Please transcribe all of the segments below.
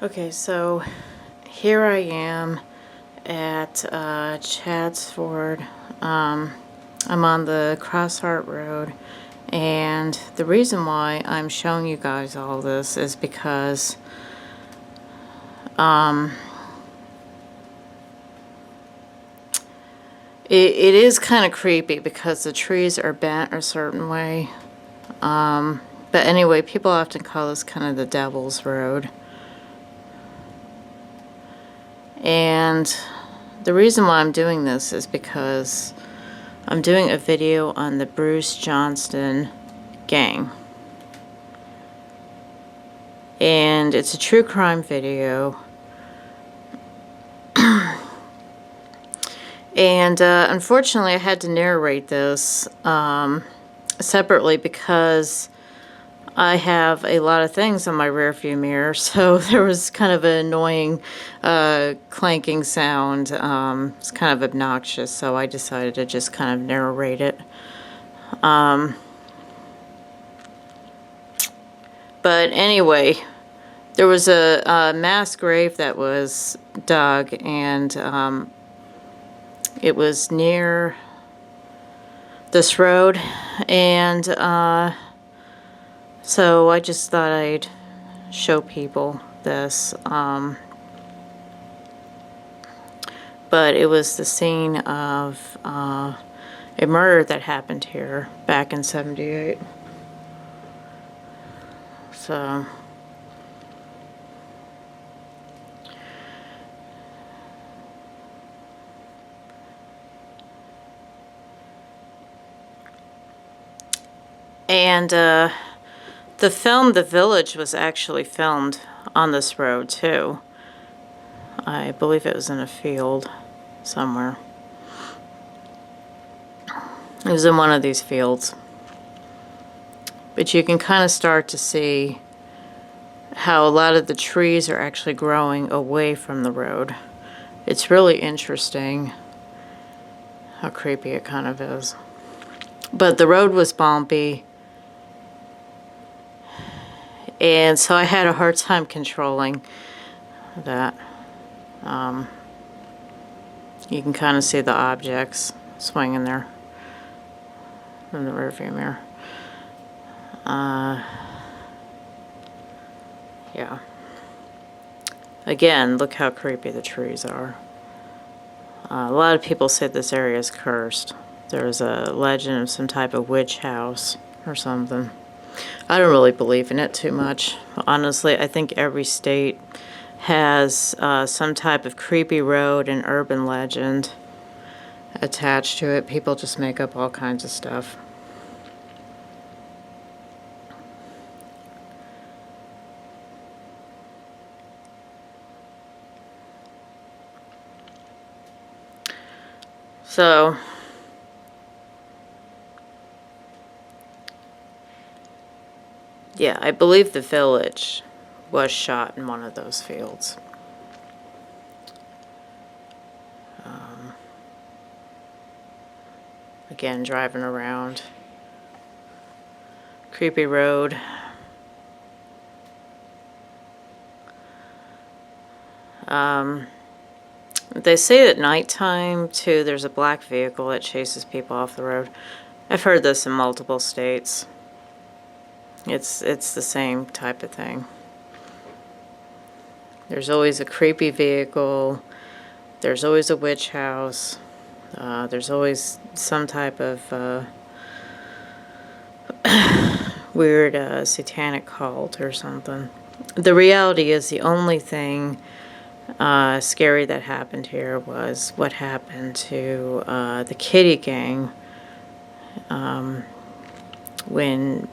Okay, so here I am at Chadsford. I'm on the Crossheart Road, and the reason why I'm showing you guys all this is because it is kind of creepy because the trees are bent a certain way. But anyway, people often call this kind of the Devil's Road. And the reason why I'm doing this is because I'm doing a video on the Bruce Johnston gang. And it's a true crime video. And unfortunately I had to narrate this separately because I have a lot of things on my rear view mirror, so there was kind of an annoying clanking sound. It's kind of obnoxious, so I decided to just kind of narrate it. But anyway, there was a mass grave that was dug, and it was near this road, and so I just thought I'd show people this. But it was the scene of a murder that happened here back in '78. So and the film The Village was actually filmed on this road too. I believe it was in a field somewhere. It was in one of these fields. But you can kind of start to see how a lot of the trees are actually growing away from the road. It's really interesting how creepy it kind of is. But the road was bumpy, and so I had a hard time controlling that. You can kind of see the objects swinging there from the rearview mirror. Yeah. Again, look how creepy the trees are. A lot of people say this area is cursed. There's a legend of some type of witch house or something. I don't really believe in it too much. Honestly, I think every state has some type of creepy road and urban legend attached to it. People just make up all kinds of stuff. So yeah, I believe the village was shot in one of those fields. Again, driving around. Creepy road. They say at nighttime, too, there's a black vehicle that chases people off the road. I've heard this in multiple states. It's the same type of thing. There's always a creepy vehicle. There's always a witch house. There's always some type of weird satanic cult or something. The reality is the only thing scary that happened here was what happened to the Kitty Gang when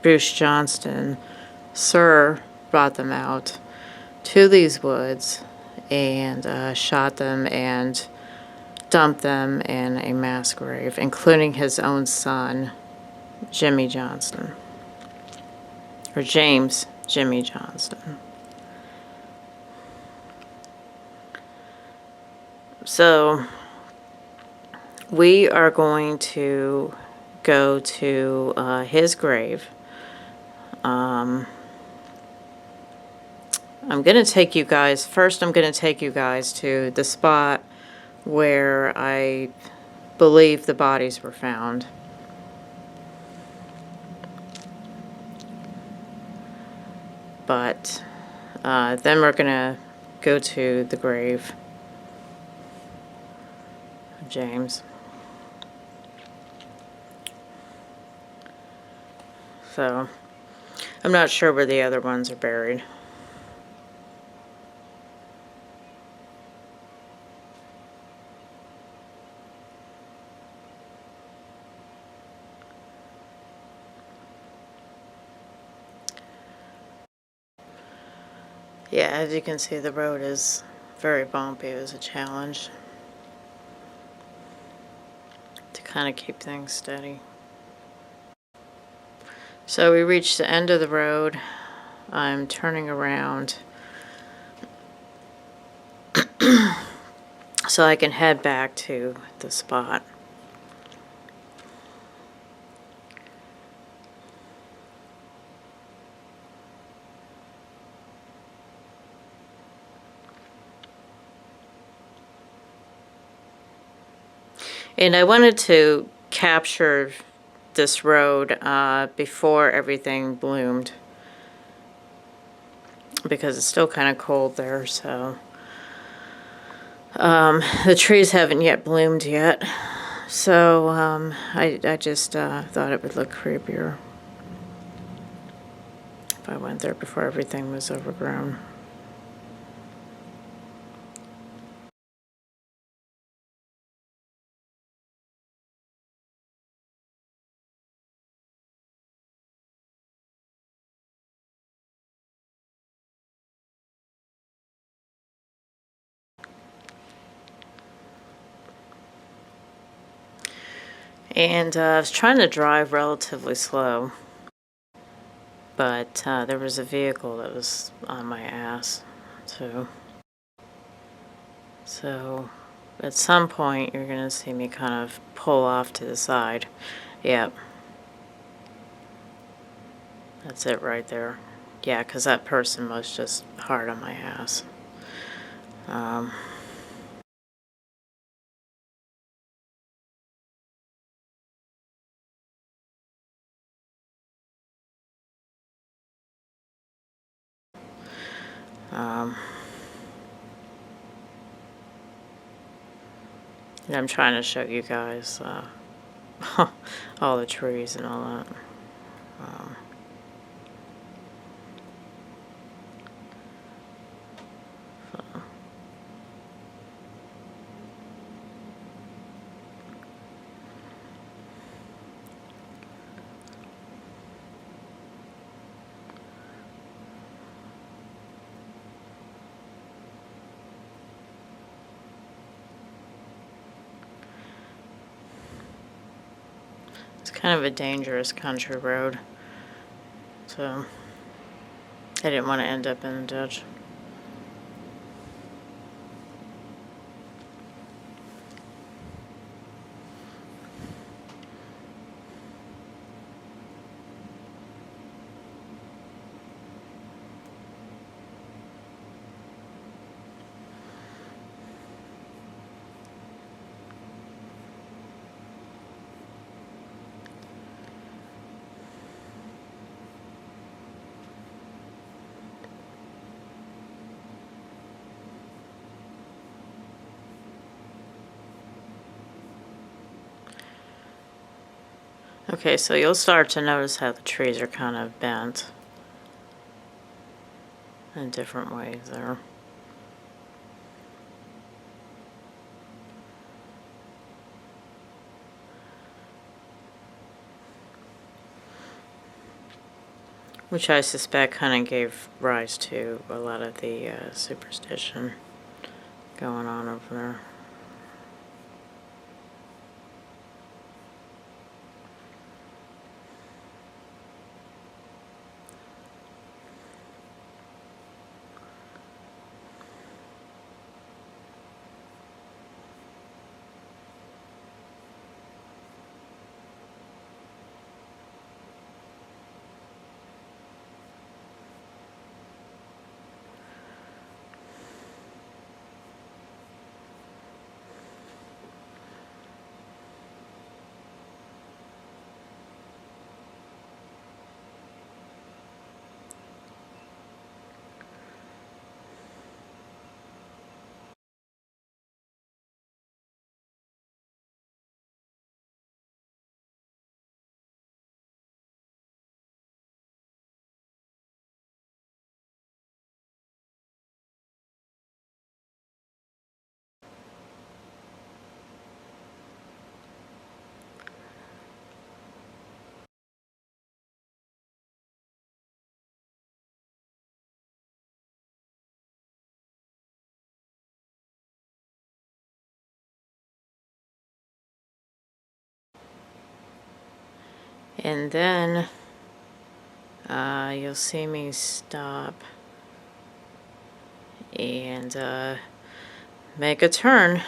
Bruce Johnston, Sir, brought them out to these woods and shot them and dumped them in a mass grave, including his own son, Jimmy Johnston, or James Jimmy Johnston. So we are going to go to his grave I'm going to take you guys, first I'm going to take you guys to the spot where I believe the bodies were found. But then we're going to go to the grave of James. So, I'm not sure where the other ones are buried. Yeah, as you can see, the road is very bumpy. It was a challenge to kind of keep things steady. So we reached the end of the road. I'm turning around so I can head back to the spot. And I wanted to capture this road before everything bloomed, because it's still kind of cold there, so the trees haven't yet bloomed yet, so I just thought it would look creepier if I went there before everything was overgrown. And I was trying to drive relatively slow, but there was a vehicle that was on my ass, too. So at some point you're going to see me kind of pull off to the side. Yep. That's it right there. Yeah, because that person was just hard on my ass. And I'm trying to show you guys all the trees and all that. It's kind of a dangerous country road, so I didn't want to end up in a ditch. Okay, so you'll start to notice how the trees are kind of bent in different ways there. Which I suspect kind of gave rise to a lot of the superstition going on over there. And then you'll see me stop and make a turn,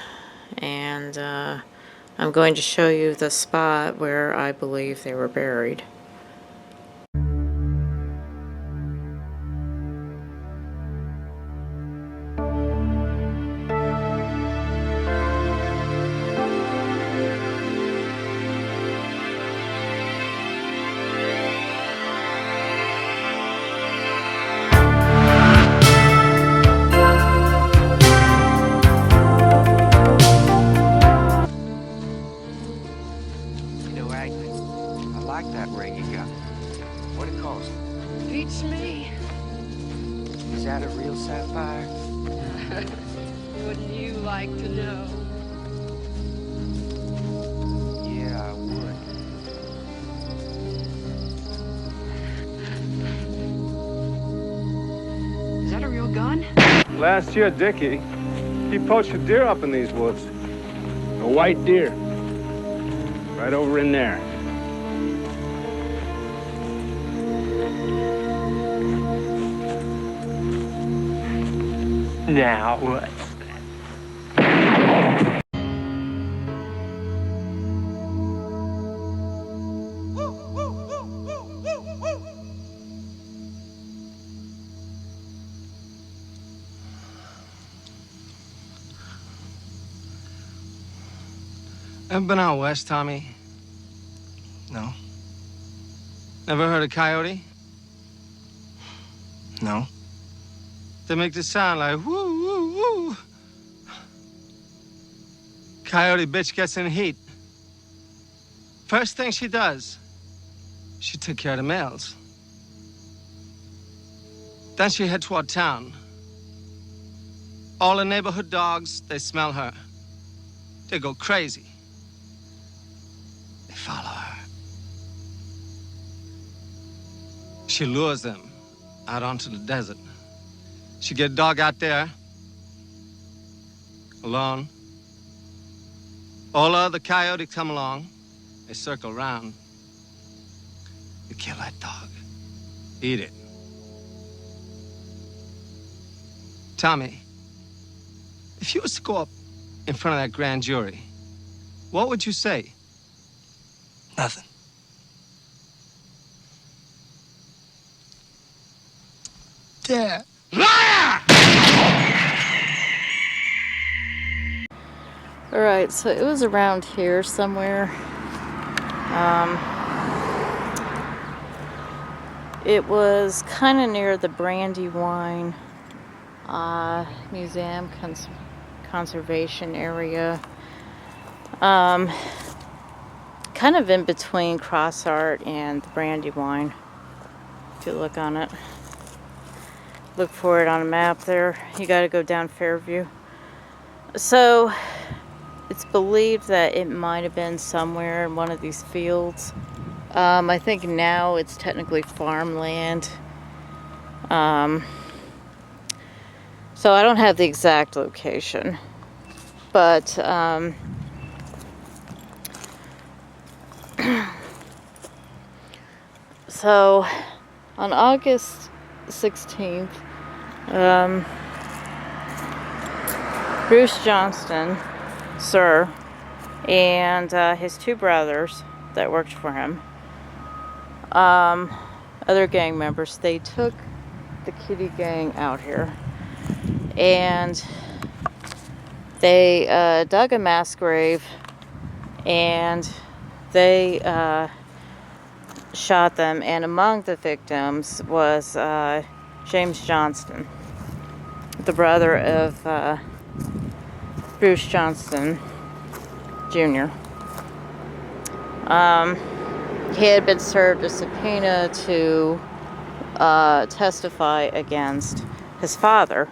and I'm going to show you the spot where I believe they were buried. I like that ring you got. What'd it cost? Beats me. Is that a real sapphire? Wouldn't you like to know? Yeah, I would. Is that a real gun? Last year, Dickie, he poached a deer up in these woods. A white deer. Right over in there. Now what? Ever been out west, Tommy? No. Never heard of coyote? No. They make this sound like woo, woo, woo. Coyote bitch gets in heat. First thing she does, she took care of the males. Then she head toward town. All the neighborhood dogs, they smell her. They go crazy. They follow her. She lures them out onto the desert. She get a dog out there, alone. All other coyotes come along. They circle around. You kill that dog. Eat it. Tommy, if you was to go up in front of that grand jury, what would you say? Nothing. Dad. Liar! Alright, so it was around here somewhere. It was kind of near the Brandywine Museum Conservation area. Kind of in between Crossart and the Brandywine. If you look on it. Look for it on a map there. You got to go down Fairview. So, it's believed that it might have been somewhere in one of these fields. I think now it's technically farmland. So I don't have the exact location. But, so, on August 16th, Bruce Johnston, sir, and his two brothers that worked for him, other gang members, they took the Kitty gang out here, and they dug a mass grave, and they shot them, and among the victims was James Johnston, the brother of Bruce Johnston Jr. He had been served a subpoena to testify against his father.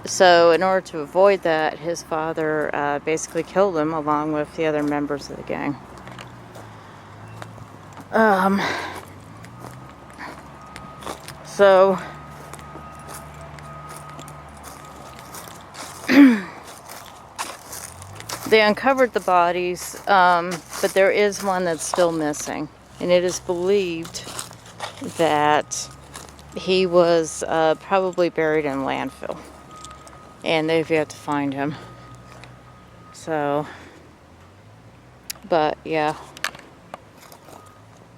So in order to avoid that, his father basically killed him along with the other members of the gang. So they uncovered the bodies, but there is one that's still missing. And it is believed that he was probably buried in landfill. And they've yet to find him. So, but yeah.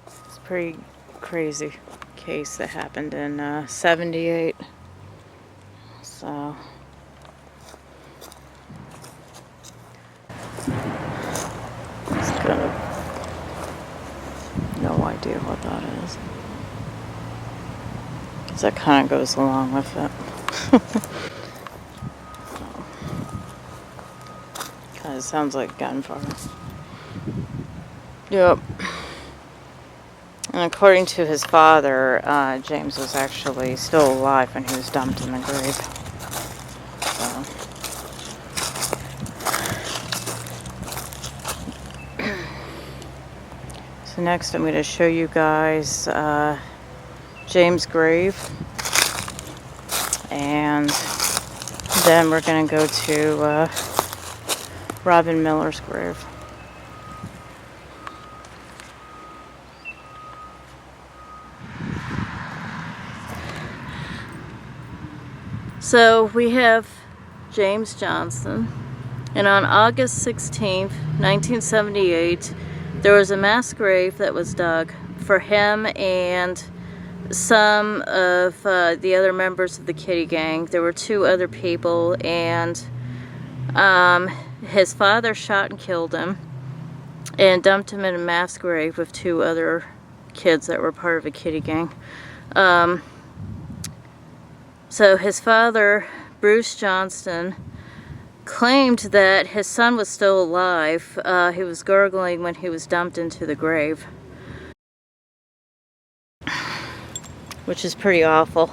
It's a pretty crazy case that happened in 78. So. It's kind of no idea what that is. 'Cause that kind of goes along with it. Kind of sounds like gunfire. Yep. And according to his father, James was actually still alive when he was dumped in the grave. So. So next I'm going to show you guys James' grave, and then we're going to go to Robin Miller's grave. So we have James Johnston, and on August 16th, 1978, there was a mass grave that was dug for him and some of the other members of the Kitty Gang. There were 2 other people, and his father shot and killed him and dumped him in a mass grave with 2 other kids that were part of a Kitty Gang. So his father, Bruce Johnston, claimed that his son was still alive. He was gurgling when he was dumped into the grave, which is pretty awful.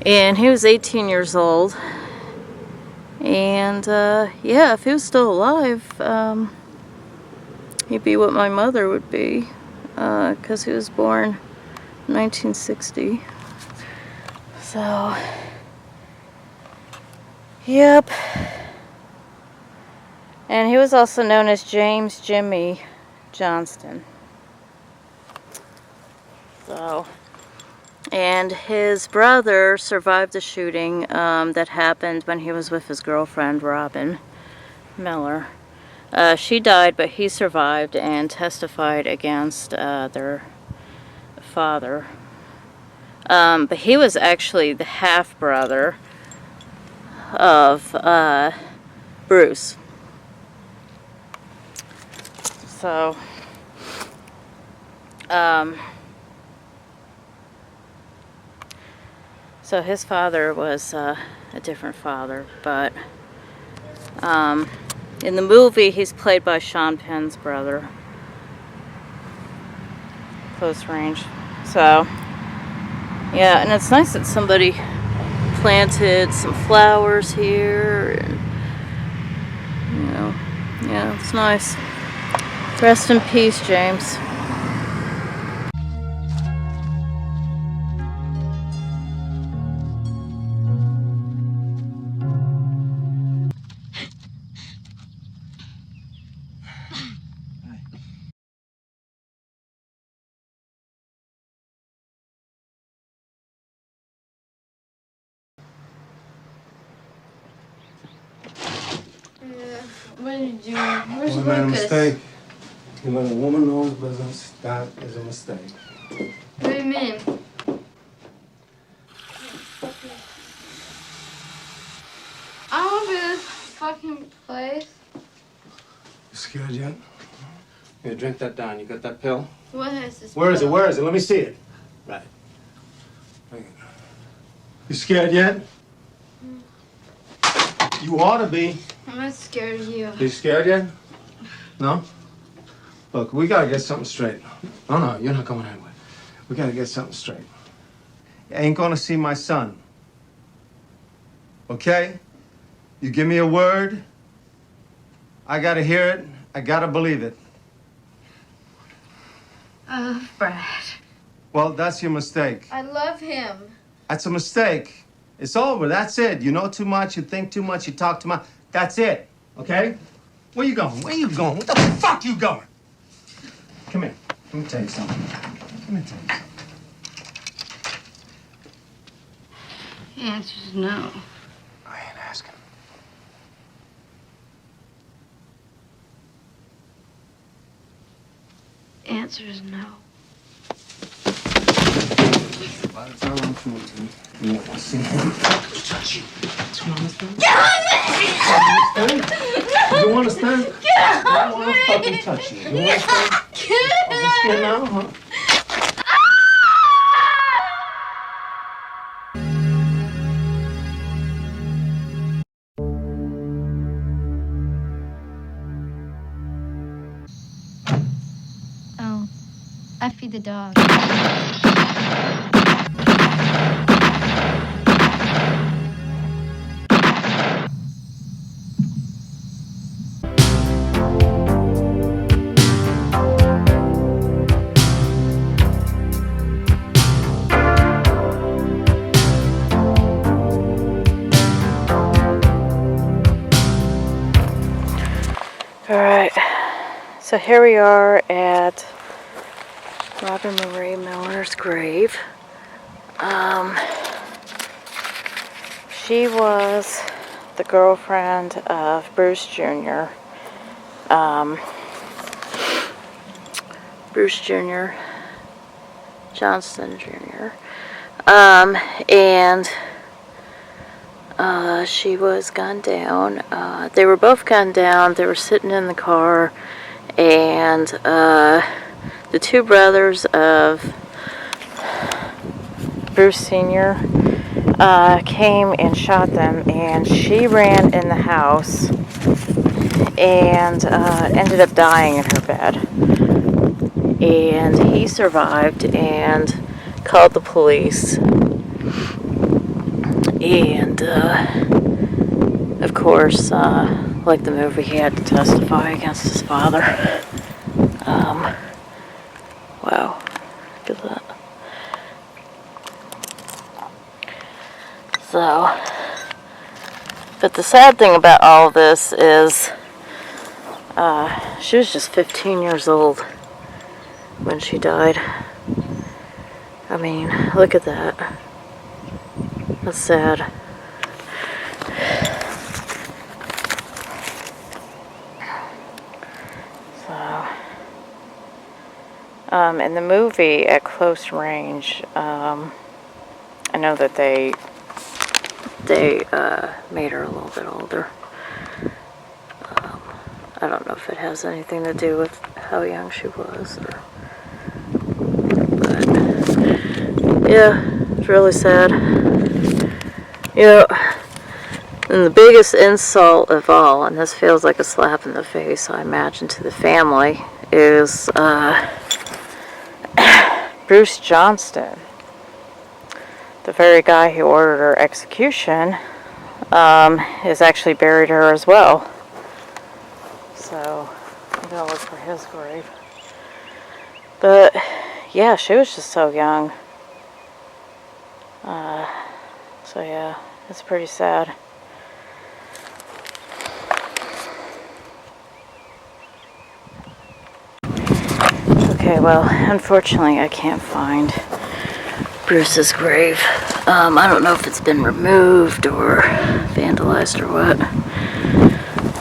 And he was 18 years old. And yeah, if he was still alive, he'd be what my mother would be, because he was born in 1960. So, yep. And he was also known as James Jimmy Johnston. So, and his brother survived the shooting that happened when he was with his girlfriend, Robin Miller. She died, but he survived and testified against their father. But he was actually the half-brother of Bruce. So, so his father was a different father, but in the movie he's played by Sean Penn's brother, close range. So, yeah, and it's nice that somebody planted some flowers here, and, you know, yeah, it's nice. Rest in peace, James. What did you do? Where's You made a Lucas? mistake. You let a woman know his business. That is a mistake. What do you mean? I don't want to be in this fucking place. You scared yet? Here, drink that down. You got that pill? What is this? Where is it? pill? Where is it? Let me see it. Right. Drink it. You scared yet? You ought to be. I'm not scared of you. You scared yet? No? Look, we gotta get something straight. Oh, no, you're not going anywhere. We gotta get something straight. You ain't gonna see my son. Okay? You give me a word, I gotta hear it, I gotta believe it. Brad. Well, that's your mistake. I love him. That's a mistake. It's over, that's it. You know too much, you think too much, you talk too much. That's it, okay? Where you going? Where you going? What the fuck you going? Come here. Let me tell you something. Let me tell you something. The answer is no. I ain't asking. The answer is no. By the time I'm through, you won't want to see him touch you. Do you understand? Get off me! Do you understand? Get I don't off want to me! fucking touch you. You understand? Get Are you scared now, huh? Oh, I feed the dog. Alright, so here we are at Robin Marie Miller's grave. She was the girlfriend of Bruce Jr. Bruce Jr. Johnston Jr. And she was gunned down. They were both gunned down. They were sitting in the car, and the two brothers of Bruce Sr. Came and shot them, and she ran in the house and ended up dying in her bed. And he survived and called the police. And, of course, like the movie, he had to testify against his father. Wow, look at that. So, but the sad thing about all of this is, she was just 15 years old when she died. I mean, look at that. That's sad. So, in the movie, At Close Range, I know that they made her a little bit older. I don't know if it has anything to do with how young she was, but yeah, it's really sad. You know, and the biggest insult of all, and this feels like a slap in the face, I imagine, to the family, is Bruce Johnston, the very guy who ordered her execution, is actually buried her as well. So, I'm gonna look for his grave. But, yeah, she was just so young. So yeah, it's pretty sad. Okay, well, unfortunately I can't find Bruce's grave. I don't know if it's been removed or vandalized or what.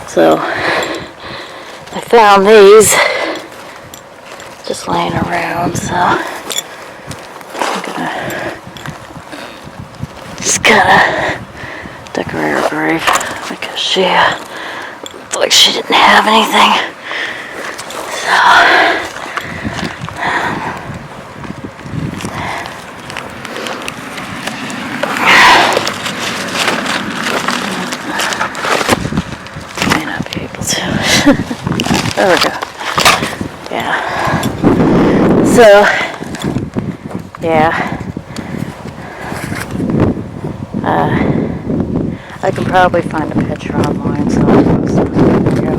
So, I found these just laying around, so I'm gonna just kinda decorate her grave because she looked like she didn't have anything. So, may not be able to. There we go. Yeah. So, yeah. I can probably find a picture online, so I'll post it on the video.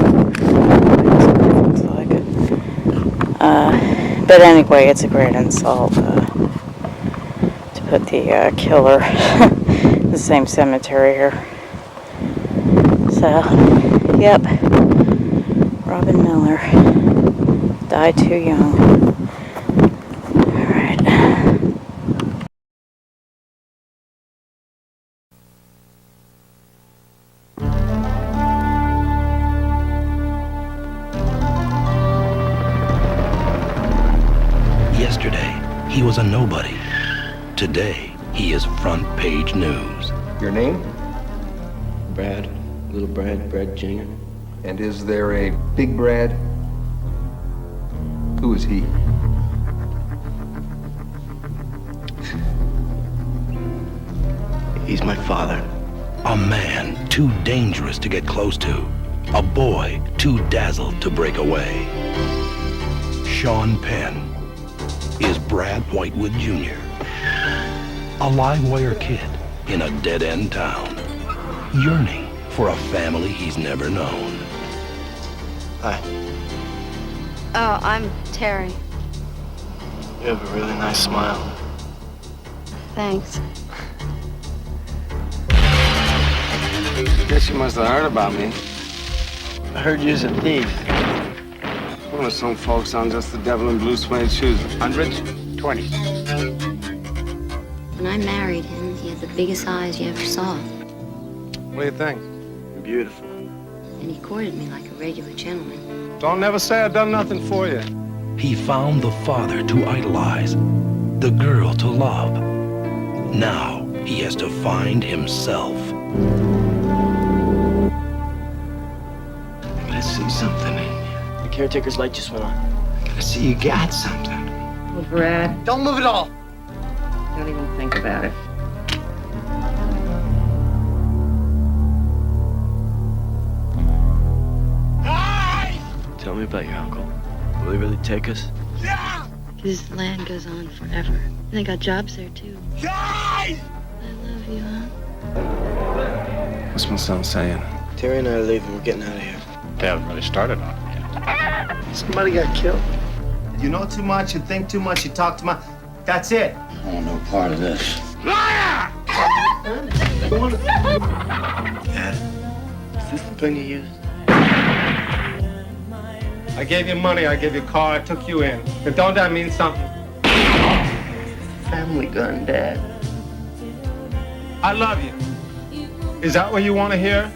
But anyway, it's a great insult to put the killer in the same cemetery here. So, yep. Robin Miller. Died too young. All right. Yesterday, he was a nobody. Today, he is front page news. Your name? Brad. Little Brad. Brad Jr. And is there a Big Brad? Who is he? He's my father. A man too dangerous to get close to. A boy too dazzled to break away. Sean Penn is Brad Whitewood Jr., a live-wire kid in a dead-end town, yearning for a family he's never known. Hi. Oh, I'm Terry. You have a really nice smile. Thanks. Guess you must have heard about me. I heard you was a thief. One of some folks on just the devil in blue suede shoes. Hundreds? 20. When I married him, he had the biggest eyes you ever saw. What do you think? Beautiful. And he courted me like a regular gentleman. Don't never say I done nothing for you. He found the father to idolize, the girl to love. Now he has to find himself. I see something in you. The caretaker's light just went on. I see you got something. Well, Brad, Don't move at all. don't even think about it. Tell me about your uncle. Will he really take us? His land goes on forever. And they got jobs there, too. I love you, huh? What's my son saying? Terry and I are leaving. We're getting out of here. They haven't really started on it yet. Somebody got killed. You know too much, you think too much, you talk too much. That's it. I want no part of this. Dad, is this the gun you used? I gave you money, I gave you a car, I took you in. But don't that mean something? Family gun, Dad. I love you. Is that what you want to hear?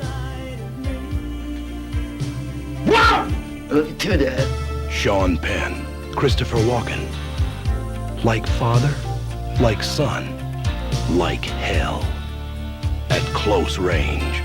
Wow! I love you too, Dad. Sean Penn, Christopher Walken. Like father, like son, like hell. At close range.